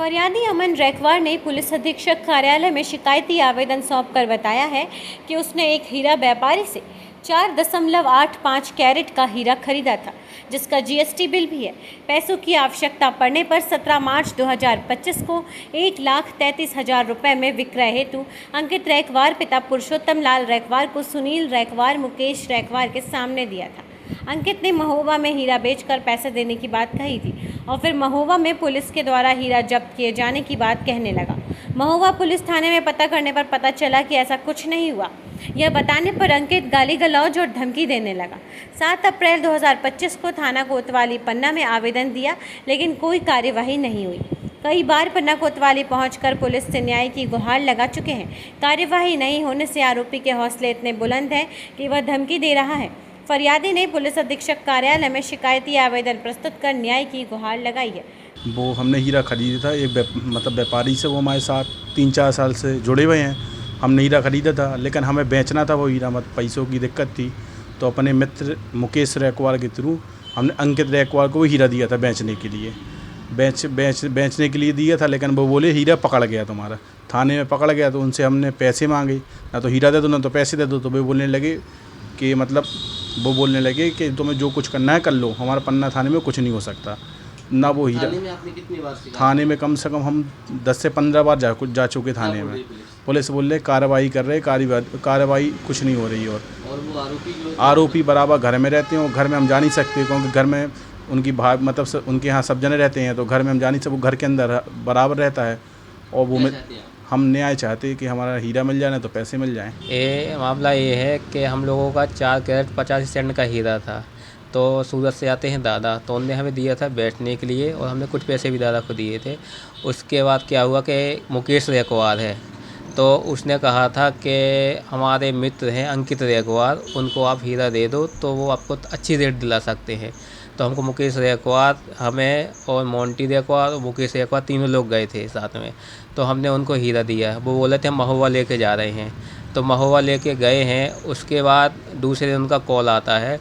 फरियादी अमन रैकवार ने पुलिस अधीक्षक कार्यालय में शिकायती आवेदन सौंपकर बताया है कि उसने एक हीरा व्यापारी से 4.85 कैरेट का हीरा खरीदा था, जिसका जीएसटी बिल भी है। पैसों की आवश्यकता पड़ने पर 17 मार्च 2025 को 1,33,000 रुपये में विक्रय हेतु अंकित रैकवार पिता पुरुषोत्तम लाल रैकवार को सुनील रैकवार मुकेश रैकवार के सामने दिया था। अंकित ने महोबा में हीरा बेचकर पैसे देने की बात कही थी और फिर महोबा में पुलिस के द्वारा हीरा जब्त किए जाने की बात कहने लगा। महोबा पुलिस थाने में पता करने पर पता चला कि ऐसा कुछ नहीं हुआ। यह बताने पर अंकित गाली गलौज और धमकी देने लगा। 7 अप्रैल 2025 को थाना कोतवाली पन्ना में आवेदन दिया, लेकिन कोई कार्यवाही नहीं हुई। कई बार पन्ना कोतवाली पहुंचकर पुलिस से न्याय की गुहार लगा चुके हैं। कार्यवाही नहीं होने से आरोपी के हौसले इतने बुलंद हैं कि वह धमकी दे रहा है। फरियादी ने पुलिस अधीक्षक कार्यालय में शिकायती आवेदन प्रस्तुत कर न्याय की गुहार लगाई है। वो हमने हीरा खरीदा था, एक व्यापारी से, वो हमारे साथ 3-4 साल से जुड़े हुए हैं। हमने हीरा खरीदा था, लेकिन हमें बेचना था वो हीरा, पैसों की दिक्कत थी। तो अपने मित्र मुकेश रैकवार के थ्रू हमने अंकित रैकवार को हीरा दिया था बेचने के लिए। बेचने के लिए दिया था, लेकिन वो बोले हीरा पकड़ गया तुम्हारा, थाने में पकड़ गया। तो उनसे हमने पैसे मांगे, ना तो हीरा दे दो ना तो पैसे दे दो। तो वो बोलने लगे कि तुम्हें जो कुछ करना है कर लो, हमारा पन्ना थाने में कुछ नहीं हो सकता। ना वो हीरा थाने में आपने कितनी बार शिकायत? थाने में कम से कम हम 10 से 15 बार जा चुके थाने में। पुलिस बोल रहे कार्रवाई कर रहे, कार्रवाई कुछ नहीं हो रही। और वो आरोपी बराबर घर में रहते हैं, और घर में हम जा नहीं सकते, क्योंकि घर में उनकी उनके यहाँ सब जने रहते हैं। तो घर में हम जा नहीं सकते, वो घर के अंदर बराबर रहता है। और वो हम न्याय चाहते हैं कि हमारा हीरा मिल जाए, तो पैसे मिल जाएं। ये मामला ये है कि हम लोगों का 4 कैरेट 85 सेंट का हीरा था। तो सूरत से आते हैं दादा, तो उनने हमें दिया था बेचने के लिए, और हमने कुछ पैसे भी दादा को दिए थे। उसके बाद क्या हुआ कि मुकेश रैकवार है, तो उसने कहा था कि हमारे मित्र हैं अंकित रैकवार, उनको आप हीरा दे दो तो वो आपको अच्छी रेट दिला सकते हैं। तो हमको मुकेश रैकवार, हमें और मोंटी रैकवार और मुकेश रैकवार तीनों लोग गए थे साथ में। तो हमने उनको हीरा दिया। वो बोले थे हम महोबा लेके जा रहे हैं, तो महोबा लेके गए हैं। उसके बाद दूसरे दिन उनका कॉल आता है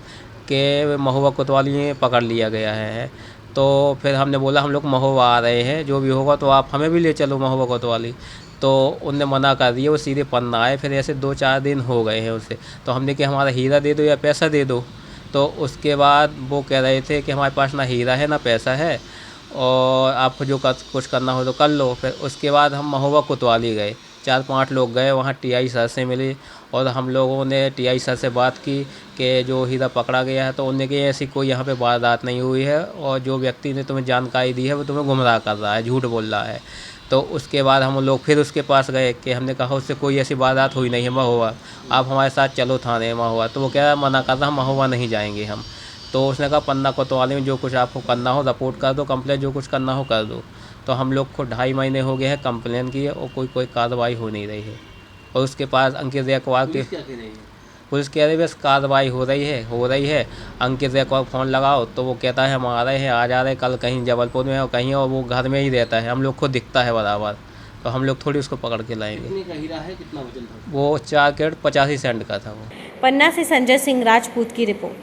कि महोबा कोतवाली में पकड़ लिया गया है। तो फिर हमने बोला हम लोग महोबा आ रहे हैं, जो भी होगा तो आप हमें भी ले चलो महोबा कोतवाली। तो उनने मना कर दिया, वो सीधे पन्ना आए। फिर ऐसे 2-4 दिन हो गए हैं उससे। तो हमने कि हमारा हीरा दे दो या पैसा दे दो। तो उसके बाद वो कह रहे थे कि हमारे पास ना हीरा है ना पैसा है, और आपको जो कुछ करना हो तो कर लो। फिर उसके बाद हम महोबा कोतवाली गए, 4-5 लोग गए। वहाँ टीआई सर से मिले, और हम लोगों ने टीआई सर से बात की कि जो हीरा पकड़ा गया है। तो उन्होंने कि ऐसी कोई यहाँ पे वारदात नहीं हुई है, और जो व्यक्ति ने तुम्हें जानकारी दी है वो तुम्हें गुमराह कर रहा है, झूठ बोल रहा है। तो उसके बाद हम लोग फिर उसके पास गए कि हमने कहा उससे कोई ऐसी वारदात हुई नहीं है महोबा, आप हमारे साथ चलो थाने महोबा। तो वो कह रहा मना कर रहा, हम महोबा नहीं जाएंगे हम। तो उसने कहा पन्ना कोतवाली में जो कुछ आपको करना हो रिपोर्ट कर दो, कंप्लेंट जो कुछ करना हो कर दो। तो हम लोग को 2.5 महीने हो गए हैं कंप्लेन की, और कोई कार्रवाई हो नहीं रही है। और उसके पास अंकित रैकवार के पुलिस कह रही है बस कार्रवाई हो रही है। अंकित रैकवार फ़ोन लगाओ तो वो कहता है हम आ रहे हैं, आ जा रहे हैं, कल कहीं जबलपुर में और कहीं, और वो घर में ही रहता है, हम लोग को दिखता है बराबर। तो हम लोग थोड़ी उसको पकड़ के लाएंगे। कितने का हीरा है, कितना वजन था? वो 4 कैरेट 85 सेंट का था वो। पन्ना से संजय सिंह राजपूत की रिपोर्ट।